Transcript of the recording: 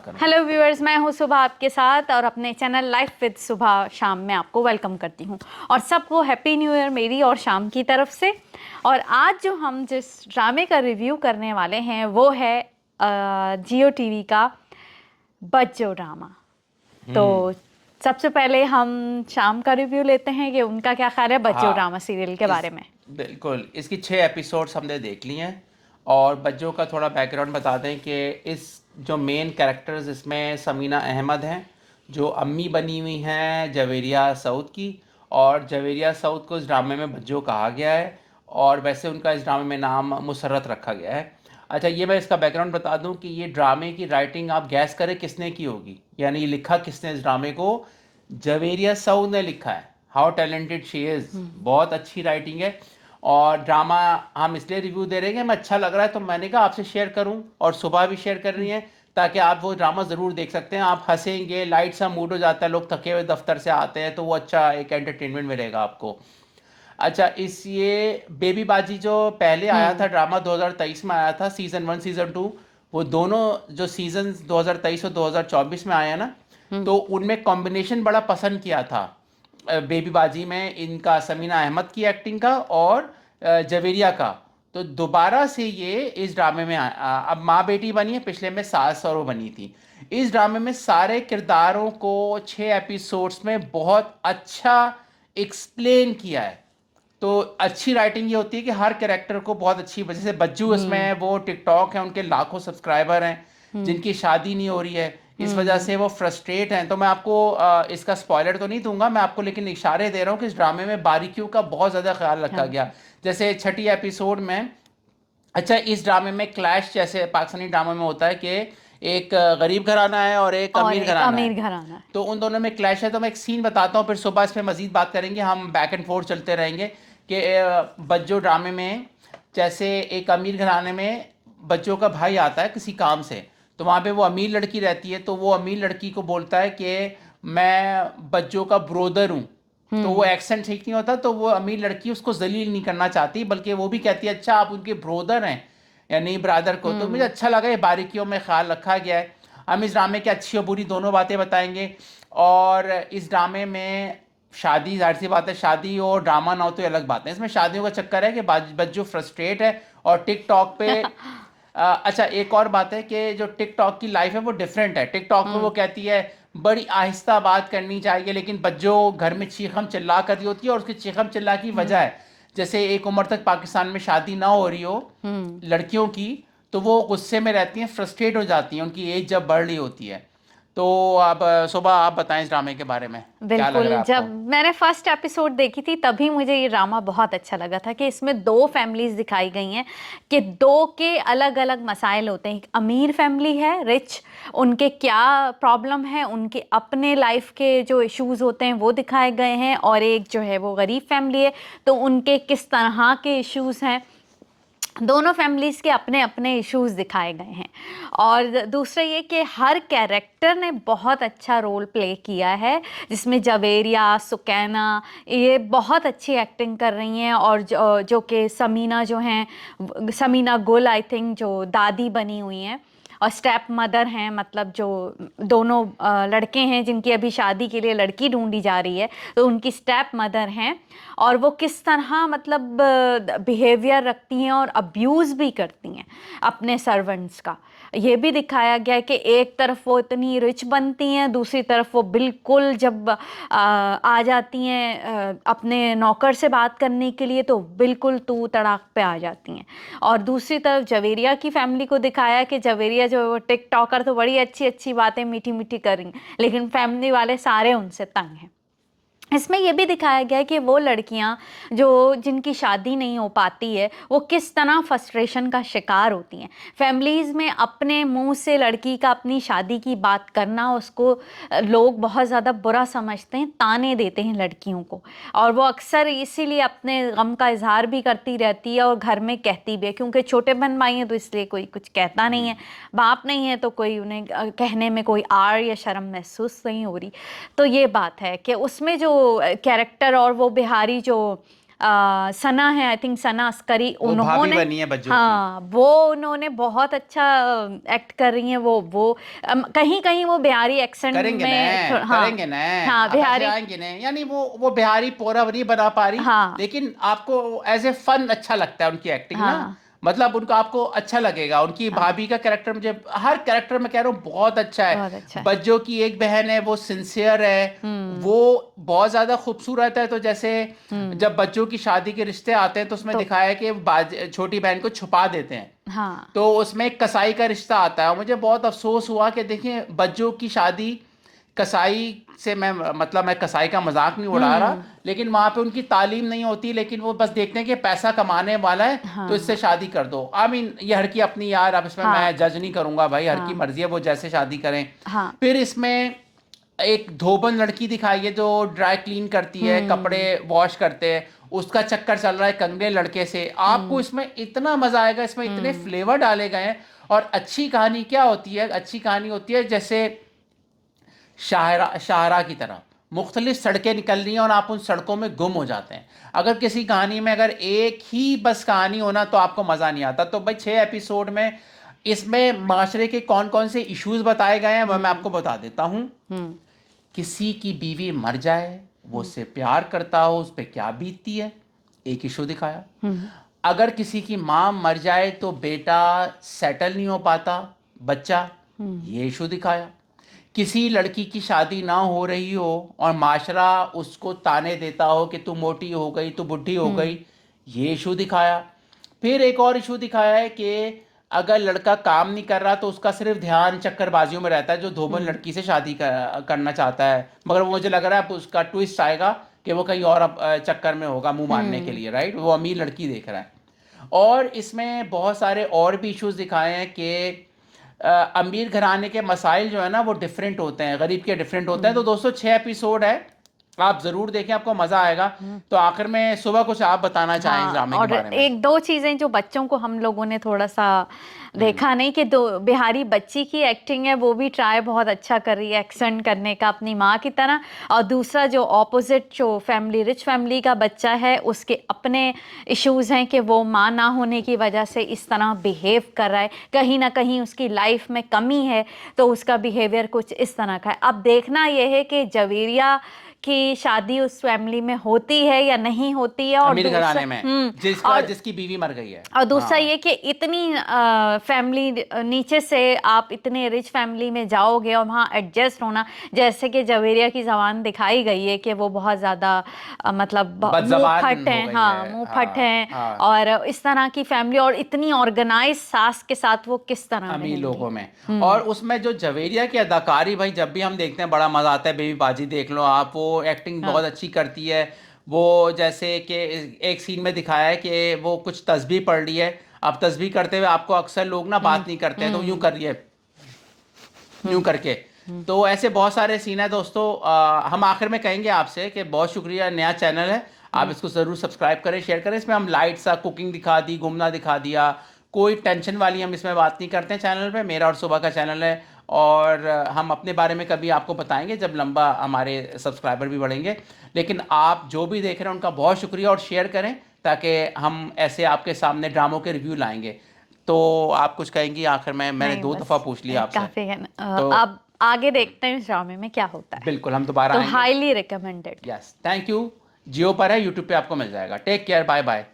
बात करूँ। Hello viewers, मैं हूँ सुबह आपके साथ और अपने चैनल लाइफ विद सुबह शाम में आपको वेलकम करती हूँ और सबको हैप्पी न्यू ईयर मेरी और शाम की तरफ से। और आज जो हम जिस ड्रामे का रिव्यू करने वाले हैं वो है जियो टीवी का बज्जो ड्रामा। तो सबसे पहले हम शाम का रिव्यू लेते हैं कि उनका क्या ख्याल है बज्जो ड्रामा हाँ, सीरियल के बारे इस में। बिल्कुल इसकी 6 एपिसोड्स हमने देख लिए हैं। और बच्चों का थोड़ा बैकग्राउंड बता दें कि इस जो मेन कैरेक्टर्स इसमें समीना अहमद हैं, जो अम्मी बनी हुई हैं जवेरिया सऊद की। और जवेरिया सऊद को इस ड्रामे में बज्जो कहा गया है, और वैसे उनका इस ड्रामे में नाम मुसर्रत रखा गया है। अच्छा, ये मैं इसका बैकग्राउंड बता दूं कि ये ड्रामे की राइटिंग आप गैस करें किसने की होगी, यानी ये लिखा किसने इस ड्रामे को। जवेरिया सऊद ने लिखा है। हाउ टैलेंटेड शी इज़, बहुत अच्छी राइटिंग है। और ड्रामा हम इसलिए रिव्यू दे रहे हैं कि हमें अच्छा लग रहा है, तो मैंने कहा आपसे शेयर करूं, और सुबह भी शेयर कर रही हैं ताकि आप वो ड्रामा ज़रूर देख सकते हैं। आप हंसेंगे, लाइट सा मूड हो जाता है, लोग थके हुए दफ्तर से आते हैं तो वो अच्छा एक एंटरटेनमेंट मिलेगा आपको। अच्छा, इस ये बेबी बाजी जो पहले आया था ड्रामा 2023 में आया था, सीज़न 1 सीज़न 2, वो दोनों जो सीजन 2023 और 2024 में आए हैं ना, तो उनमें कॉम्बिनेशन बड़ा पसंद किया था। बेबी बाजी में इनका समीना अहमद की एक्टिंग का और जवेरिया का। तो दोबारा से ये इस ड्रामे में अब माँ बेटी बनी है, पिछले में सास और वो बनी थी। इस ड्रामे में सारे किरदारों को 6 एपिसोड्स में बहुत अच्छा एक्सप्लेन किया है। तो अच्छी राइटिंग ये होती है कि हर कैरेक्टर को बहुत अच्छी, वजह से बज्जू इसमें है, वो टिकटॉक है, उनके लाखों सब्सक्राइबर हैं, जिनकी शादी नहीं हो रही है, इस वजह से वो फ्रस्ट्रेट हैं। तो मैं आपको इसका स्पॉइलर तो नहीं दूंगा मैं आपको, लेकिन इशारे दे रहा हूँ कि इस ड्रामे में बारीकियों का बहुत ज़्यादा ख्याल रखा हाँ। गया। जैसे छठी एपिसोड में, अच्छा, इस ड्रामे में क्लैश जैसे पाकिस्तानी ड्रामा में होता है कि एक गरीब घराना है और एक और अमीर एक घराना अमीर है, घराना है। तो उन दोनों में क्लैश है। तो मैं एक सीन बताता हूँ, फिर सुबह इस पर मजीद बात करेंगे, हम बैक एंड फोर्थ चलते रहेंगे कि बज्जो ड्रामे में जैसे एक अमीर घराने में बच्चों का भाई आता है किसी काम से, तो वहाँ पे वो अमीर लड़की रहती है, तो वो अमीर लड़की को बोलता है कि मैं बच्चों का ब्रोदर हूँ। तो वो एक्सेंट ठीक नहीं होता, तो वो अमीर लड़की उसको जलील नहीं करना चाहती, बल्कि वो भी कहती है अच्छा आप उनके ब्रोदर हैं या नहीं ब्रादर को। तो मुझे अच्छा लगा, ये बारीकियों में ख्याल रखा गया है। हम इस ड्रामे की अच्छी और बुरी दोनों बातें बताएंगे। और इस ड्रामे में शादी, जाहिर सी बात है, शादी और ड्रामा ना हो तो ये अलग बात है। इसमें शादियों का चक्कर है कि बच्चों फ्रस्ट्रेट है और टिकटॉक पे अच्छा, एक और बात है कि जो टिकटॉक की लाइफ है वो डिफरेंट है। टिकटॉक पे वो कहती है बड़ी आहिस्ता बात करनी चाहिए, लेकिन बच्चों घर में चीखम चिल्ला कर रही होती है, और उसकी चीखम चिल्ला की वजह है जैसे एक उम्र तक पाकिस्तान में शादी ना हो रही हो लड़कियों की, तो वो गुस्से में रहती हैं, फ्रस्ट्रेट हो जाती हैं, उनकी एज जब बढ़ रही होती है। तो अब सुबह आप बताएं इस ड्रामे के बारे में, क्या लग रहा बिल्कुल, है जब आपको। मैंने फर्स्ट एपिसोड देखी थी तभी मुझे ये ड्रामा बहुत अच्छा लगा था कि इसमें दो फैमिलीज दिखाई गई हैं कि दो के अलग अलग मसाइल होते हैं। एक अमीर फैमिली है, रिच, उनके क्या प्रॉब्लम है, उनके अपने लाइफ के जो इश्यूज होते हैं वो दिखाए गए हैं, और एक जो है वो गरीब फैमिली है तो उनके किस तरह के इश्यूज हैं। दोनों फैमिलीज़ के अपने अपने इश्यूज दिखाए गए हैं। और दूसरा ये कि हर कैरेक्टर ने बहुत अच्छा रोल प्ले किया है, जिसमें जवेरिया, सुकैना, ये बहुत अच्छी एक्टिंग कर रही हैं। और जो कि समीना जो हैं, समीना गुल आई थिंक, जो दादी बनी हुई हैं और स्टेप मदर हैं, मतलब जो दोनों लड़के हैं जिनकी अभी शादी के लिए लड़की ढूंढी जा रही है, तो उनकी स्टेप मदर हैं। और वो किस तरह मतलब बिहेवियर रखती हैं और अब्यूज़ भी करती हैं अपने सर्वेंट्स का, ये भी दिखाया गया है कि एक तरफ वो इतनी रिच बनती हैं, दूसरी तरफ वो बिल्कुल जब आ जाती हैं अपने नौकर से बात करने के लिए तो बिल्कुल तू तड़ाक पे आ जाती हैं। और दूसरी तरफ जवेरिया की फैमिली को दिखाया कि जवेरिया जो है वो टिकटॉकर तो बड़ी अच्छी अच्छी बातें मीठी मीठी कर रही हैं, लेकिन फैमिली वाले सारे उनसे तंग हैं। इसमें यह भी दिखाया गया है कि वो लड़कियां जो जिनकी शादी नहीं हो पाती है वो किस तरह फ्रस्ट्रेशन का शिकार होती हैं। फैमिलीज़ में अपने मुंह से लड़की का अपनी शादी की बात करना, उसको लोग बहुत ज़्यादा बुरा समझते हैं, ताने देते हैं लड़कियों को, और वो अक्सर इसीलिए अपने गम का इजहार भी करती रहती है और घर में कहती भी है, क्योंकि छोटे बहन भाई हैं तो इसलिए कोई कुछ कहता नहीं है, बाप नहीं है तो कोई उन्हें कहने में कोई आड़ या शर्म महसूस नहीं हो रही। तो ये बात है कि उसमें जो कैरेक्टर और वो बिहारी जो सना है, आई थिंक सना अस्करी, वो भाभी उन्होंने बनी है बच्चों की। हाँ वो उन्होंने बहुत अच्छा एक्ट कर रही हैं वो कहीं कहीं वो बिहारी एक्सेंट करेंगे में ना, हाँ करेंगे ना, हाँ अब ऐसे बिहारी आएंगे ना, यानी वो बिहारी पूरा नहीं बना पा रही, हाँ लेकिन आपको एज ए फन अच्छा लगता है उनकी एक्टिंग ना, हाँ मतलब उनको आपको अच्छा लगेगा। उनकी हाँ भाभी का कैरेक्टर मुझे हर कैरेक्टर में कह रहा हूँ बहुत अच्छा है। बहुत अच्छा है। बज्जो की एक बहन है, वो सिंसियर है, वो बहुत ज्यादा खूबसूरत है। तो जैसे जब बच्चों की शादी के रिश्ते आते हैं तो उसमें तो दिखाया है कि छोटी बहन को छुपा देते हैं, हाँ तो उसमें एक कसाई का रिश्ता आता है। और मुझे बहुत अफसोस हुआ कि देखिए बच्चों की शादी कसाई से, मैं कसाई का मजाक नहीं उड़ा रहा, लेकिन वहां पे उनकी तालीम नहीं होती, लेकिन वो बस देखते हैं कि पैसा कमाने वाला है तो इससे हाँ शादी कर दो। आई मीन ये हर की अपनी, यार अब इसमें हाँ मैं जज नहीं करूंगा भाई, हर की हाँ मर्जी है, वो जैसे शादी करें। हाँ फिर इसमें एक धोबन लड़की दिखाई है जो ड्राई क्लीन करती है, कपड़े वॉश करते हैं, उसका चक्कर चल रहा है कंगने लड़के से। आपको इसमें इतना मजा आएगा, इसमें इतने फ्लेवर डाले गए हैं। और अच्छी कहानी क्या होती है, अच्छी कहानी होती है जैसे शाहरा की तरह मुख्तलिफ सड़कें निकल रही हैं और आप उन सड़कों में गुम हो जाते हैं। अगर किसी कहानी में अगर एक ही बस कहानी होना तो आपको मज़ा नहीं आता। तो भाई 6 एपिसोड में इसमें माशरे के कौन कौन से इश्यूज बताए गए हैं वह मैं आपको बता देता हूँ। हम्म किसी की बीवी मर जाए, वो उससे प्यार करता हो, उस पर क्या बीतती है, एक इशू दिखाया। अगर किसी की माँ मर जाए तो बेटा सेटल नहीं हो पाता, बच्चा, ये इशू दिखाया। किसी लड़की की शादी ना हो रही हो और माशरा उसको ताने देता हो कि तू मोटी हो गई, तू बुढ़ी हो गई, ये इशू दिखाया। फिर एक और इशू दिखाया है कि अगर लड़का काम नहीं कर रहा तो उसका सिर्फ ध्यान चक्करबाजियों में रहता है, जो धोबन लड़की से शादी करना चाहता है, मगर वो मुझे लग रहा है अब उसका ट्विस्ट आएगा कि वो कहीं और चक्कर में होगा मुंह मारने के लिए, राइट, वो अमीर लड़की देख रहा है। और इसमें बहुत सारे और भी इश्यूज दिखाए हैं कि अमीर घराने के मसाइल जो है ना वो डिफरेंट होते हैं, गरीब के डिफरेंट होते हैं। तो दोस्तों 6 एपिसोड है, आप ज़रूर देखें, आपको मज़ा आएगा। तो आखिर में सुबह कुछ आप बताना चाहें इस हाँ ड्रामे के और बारे में? एक दो चीजें जो बच्चों को हम लोगों ने थोड़ा सा देखा नहीं कि दो बिहारी बच्ची की एक्टिंग है वो भी ट्राई बहुत अच्छा कर रही है एक्सेंट करने का अपनी माँ की तरह। और दूसरा जो ऑपोजिट जो फैमिली रिच फैमिली का बच्चा है उसके अपने इश्यूज हैं कि वो माँ ना होने की वजह से इस तरह बिहेव कर रहा है, कहीं ना कहीं उसकी लाइफ में कमी है तो उसका बिहेवियर कुछ इस तरह का है। अब देखना यह है कि जवेरिया की शादी उस फैमिली में होती है या नहीं होती है। और अमीर दूसरा घराने में और जिसकी बीवी मर गई है। और दूसरा हाँ, ये कि इतनी फैमिली नीचे से आप इतने रिच फैमिली में जाओगे और वहाँ एडजस्ट होना, जैसे कि जवेरिया की जबान दिखाई गई है कि वो बहुत ज़्यादा मतलब मुंह बदजबान फट हो हैं, गई हाँ है। मुंह फट हाँ हैं। हाँ, और इस तरह की फैमिली और इतनी ऑर्गेनाइज सास के साथ वो किस तरह अमीर रहेंगी। लोगों में। और उसमें जो जवेरिया की अदाकारी, भाई जब भी हम देखते हैं बड़ा मजा आता है। बेबी बाजी देख लो आप, वो एक्टिंग हाँ बहुत अच्छी करती है। वो जैसे कि एक सीन में दिखाया है कि वो कुछ तस्बीह पढ़ रही है, अब तस्बीह करते हुए आपको अक्सर लोग ना बात नहीं करते हैं तो यूं कर रही है, यूं करके। तो ऐसे बहुत सारे सीन है दोस्तों। हम आखिर में कहेंगे आपसे कि बहुत शुक्रिया, नया चैनल है, आप इसको ज़रूर सब्सक्राइब करें, शेयर करें। इसमें हम लाइट सा कुकिंग दिखा दी, घूमना दिखा दिया, कोई टेंशन वाली हम इसमें बात नहीं करते हैं चैनल पे। मेरा और सुबह का चैनल है। और हम अपने बारे में कभी आपको बताएंगे जब लंबा हमारे सब्सक्राइबर भी बढ़ेंगे। लेकिन आप जो भी देख रहे हैं उनका बहुत शुक्रिया, और शेयर करें ताकि हम ऐसे आपके सामने ड्रामों के रिव्यू लाएंगे। तो आप कुछ कहेंगी आखिर में? मैंने नहीं 2 बस दफ़ा पूछ लिया आपसे। काफी है ना। तो अब आगे देखते हैं इस ड्रामे में क्या होता है। बिल्कुल हम दोबारा तो आएंगे। Highly recommended. Yes, thank you. Jio पर है, यूट्यूब पे आपको मिल जाएगा। Take care, bye bye.